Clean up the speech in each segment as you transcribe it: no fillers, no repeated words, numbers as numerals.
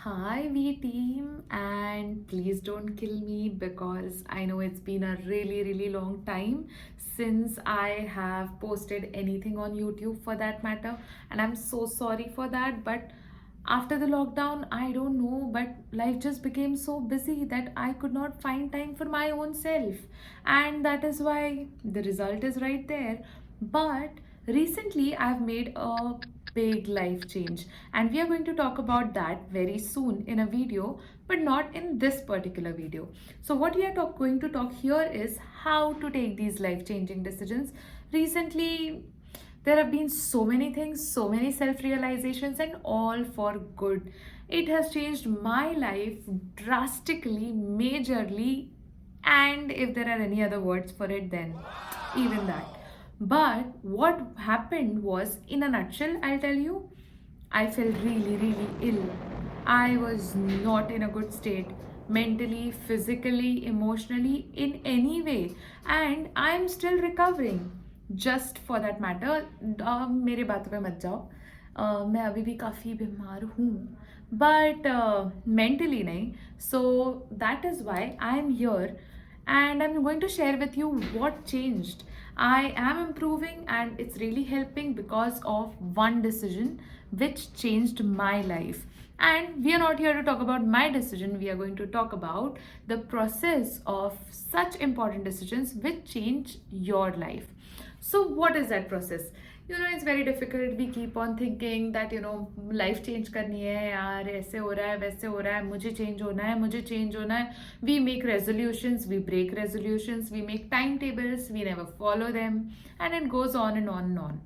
Hi, V team, and please don't kill me because I know it's been a really long time since I have posted anything on YouTube for that matter, and I'm so sorry for that. But after the lockdown, I don't know, but life just became so busy that I could not find time for my own self, and that is why the result is right there. But recently, I've made a big life change, and we are going to talk about that very soon in a video, but not in this particular video. So what we are going to talk here is how to take these life changing decisions. Recently there have been so many things, so many self realizations, and all for good. It has changed my life drastically, majorly, and if there are any other words for it, then even that. But what happened was, in a nutshell, I'll tell you, I felt really ill. I was not in a good state, mentally, physically, emotionally, in any way, and I am still recovering. Just for that matter, मेरे बातों पे मत जाओ. मैं अभी भी काफ़ी बीमार हूँ, but mentally नहीं. So that is why I am here, and I'm going to share with you what changed. I am improving, and it's really helping because of one decision which changed my life. And we are not here to talk about my decision, we are going to talk about the process of such important decisions which change your life. So, what is that process? It's very difficult. We keep on thinking that life change करनी है यार, ऐसे हो रहा है, वैसे हो रहा है, मुझे change होना है, मुझे change होना है. We make resolutions, we break resolutions, we make timetables, we never follow them, and it goes on and on and on.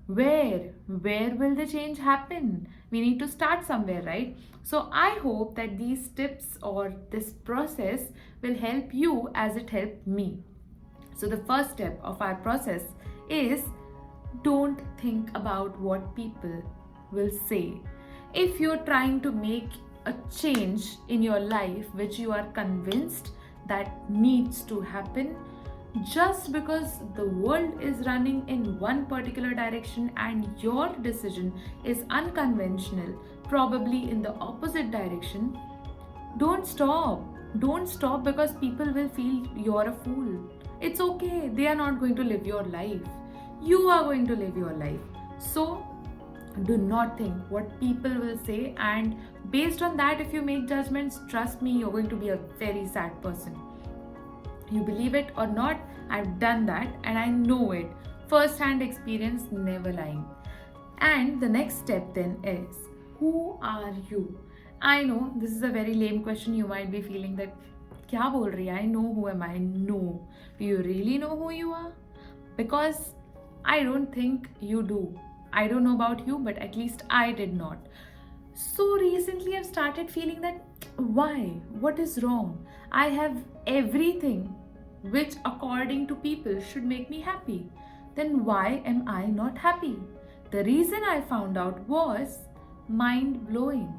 Where will the change happen? We need to start somewhere, right? So I hope that these tips or this process will help you as it helped me. So the first step of our process is, don't think about what people will say. If you're trying to make a change in your life which you are convinced that needs to happen, just because the world is running in one particular direction and your decision is unconventional, probably in the opposite direction, don't stop. Don't stop because people will feel you're a fool. It's okay, they are not going to live your life. You are going to live your life. So, do not think what people will say, and based on that, if you make judgments, trust me, you're going to be a very sad person. You believe it or not, I've done that and I know it. First hand experience, never lying. And the next step then is, who are you? I know this is a very lame question. You might be feeling that, kya bol rahi hai? I know who am I? No. Do you really know who you are? Because I don't think you do. I don't know about you, but at least I did not. So recently I've started feeling that, why? What is wrong? I have everything which according to people should make me happy. Then why am I not happy? The reason I found out was mind blowing.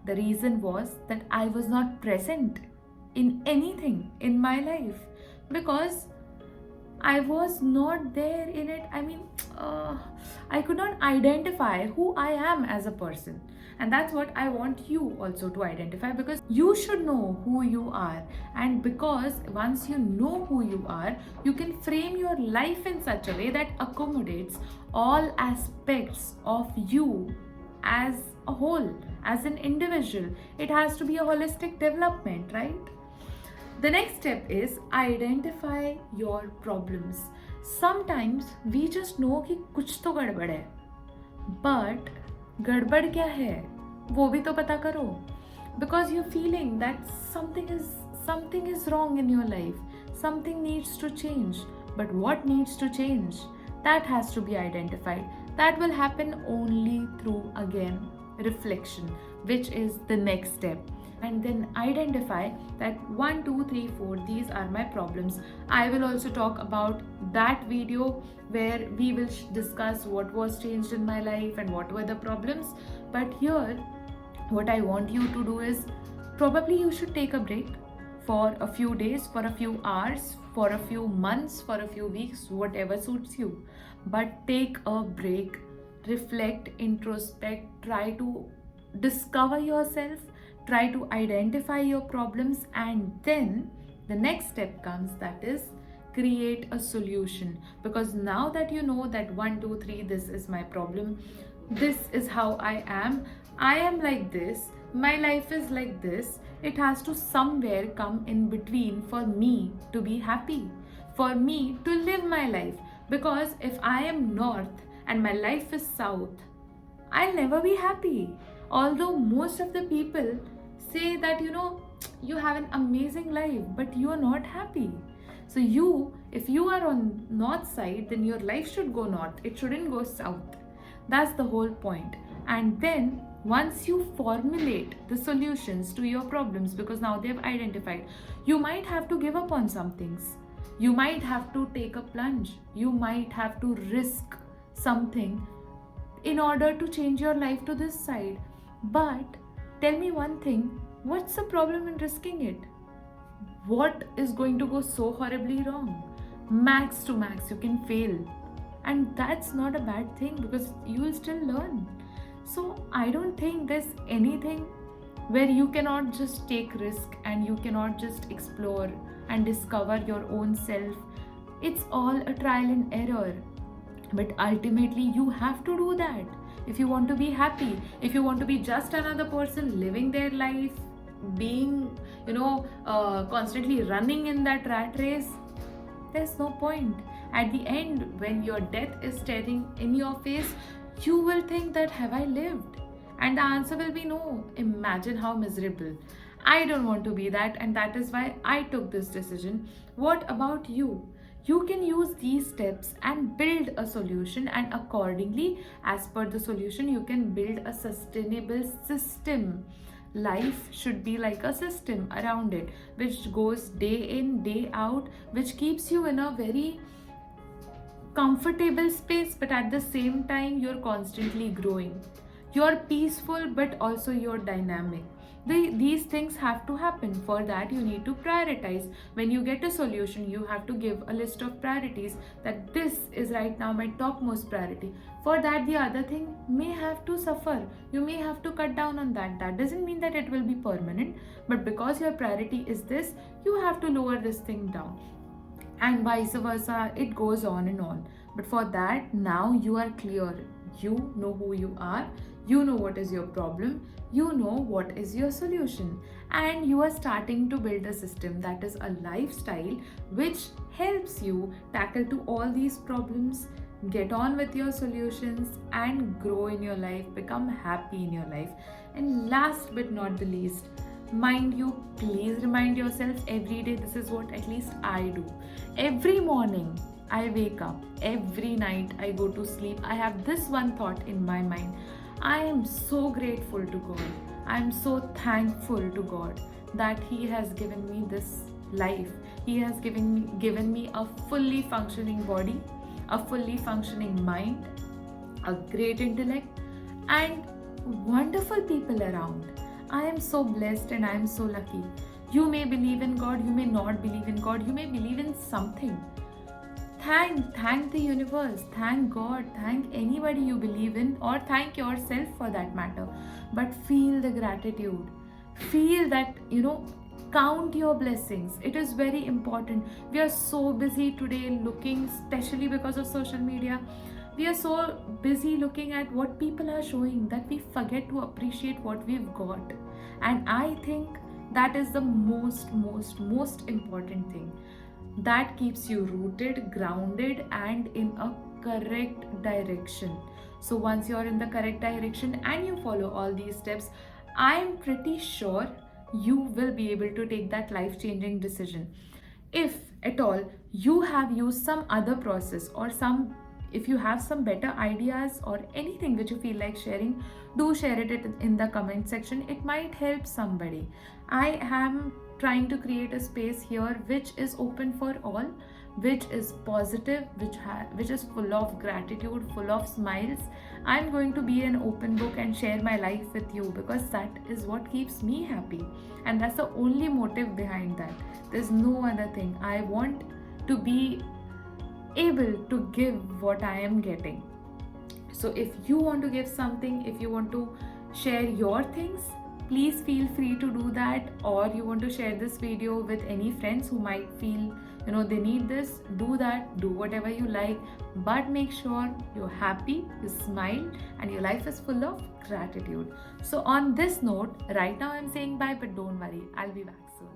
The reason was that I was not present in anything in my life because I was not there in it. I could not identify who I am as a person. And that's what I want you also to identify, because you should know who you are. And because once you know who you are, you can frame your life in such a way that accommodates all aspects of you as a whole, as an individual. It has to be a holistic development, right? The next step is, identify your problems. Sometimes we just know कि कुछ तो गड़बड़ है, but गड़बड़ क्या है वो भी तो पता करो, because you're feeling that something is wrong in your life, something needs to change. But what needs to change? That has to be identified. That will happen only through, again, reflection, which is the next step. And then identify that 1, 2, 3, 4, these are my problems. I will also talk about that video where we will discuss what was changed in my life and what were the problems. But here, what I want you to do is, probably you should take a break for a few days, for a few hours, for a few months, for a few weeks, whatever suits you. But take a break, reflect, introspect, try to discover yourself, try to identify your problems, and then the next step comes, that is create a solution. Because now that you know that 1 2 3, this is my problem, this is how I am like this, my life is like this, it has to somewhere come in between for me to be happy, for me to live my life. Because if I am north and my life is south, I'll never be happy. Although most of the people say that, you have an amazing life, but you are not happy. So if you are on north side, then your life should go north. It shouldn't go south. That's the whole point. And then once you formulate the solutions to your problems, because now they've identified, you might have to give up on some things. You might have to take a plunge. You might have to risk something in order to change your life to this side. But tell me one thing, what's the problem in risking it? What is going to go so horribly wrong? Max to max, you can fail. And that's not a bad thing, because you will still learn. So I don't think there's anything where you cannot just take risk and you cannot just explore and discover your own self. It's all a trial and error. But ultimately, you have to do that if you want to be happy. If you want to be just another person living their life, being, constantly running in that rat race, there's no point. At the end, when your death is staring in your face, you will think that, have I lived? And the answer will be no. Imagine how miserable. I don't want to be that, and that is why I took this decision. What about you? You can use these steps and build a solution, and accordingly, as per the solution, you can build a sustainable system. Life should be like a system around it, which goes day in, day out, which keeps you in a very comfortable space, but at the same time, you're constantly growing. You're peaceful, but also you're dynamic. These things have to happen. For that, you need to prioritize. When you get a solution, you have to give a list of priorities, that this is right now my topmost priority. For that, the other thing may have to suffer. You may have to cut down on that. That doesn't mean that it will be permanent, but because your priority is this, you have to lower this thing down. And vice versa, it goes on and on. But for that, now you are clear. You know who you are. You know what is your problem. You know what is your solution. And you are starting to build a system, that is a lifestyle, which helps you tackle to all these problems, get on with your solutions, and grow in your life, become happy in your life. And last but not the least, mind you, please remind yourself every day, this is what at least I do. Every morning I wake up, every night I go to sleep, I have this one thought in my mind: I am so grateful to God. I am so thankful to God that He has given me this life. He has given me a fully functioning body, a fully functioning mind, a great intellect, and wonderful people around. I am so blessed and I am so lucky. You may believe in God, you may not believe in God, you may believe in something. Thank the universe, thank God, thank anybody you believe in, or thank yourself for that matter. But feel the gratitude. Feel that, count your blessings. It is very important. We are so busy today looking, especially because of social media, we are so busy looking at what people are showing that we forget to appreciate what we've got. And I think that is the most important thing. That keeps you rooted, grounded, and in a correct direction. So once you're in the correct direction and you follow all these steps, I'm pretty sure you will be able to take that life-changing decision. If at all you have used some other process, or if you have some better ideas or anything which you feel like sharing, do share it in the comment section. It might help somebody. I am trying to create a space here which is open for all, which is positive, which is full of gratitude, full of smiles. I'm going to be an open book and share my life with you, because that is what keeps me happy, and that's the only motive behind that. There's no other thing. I want to be able to give what I am getting. So if you want to give something, if you want to share your things, please feel free to do that. Or you want to share this video with any friends who might feel they need this, do that. Do whatever you like, but make sure you're happy, you smile, and your life is full of gratitude. So on this note, right now I'm saying bye, but don't worry, I'll be back soon.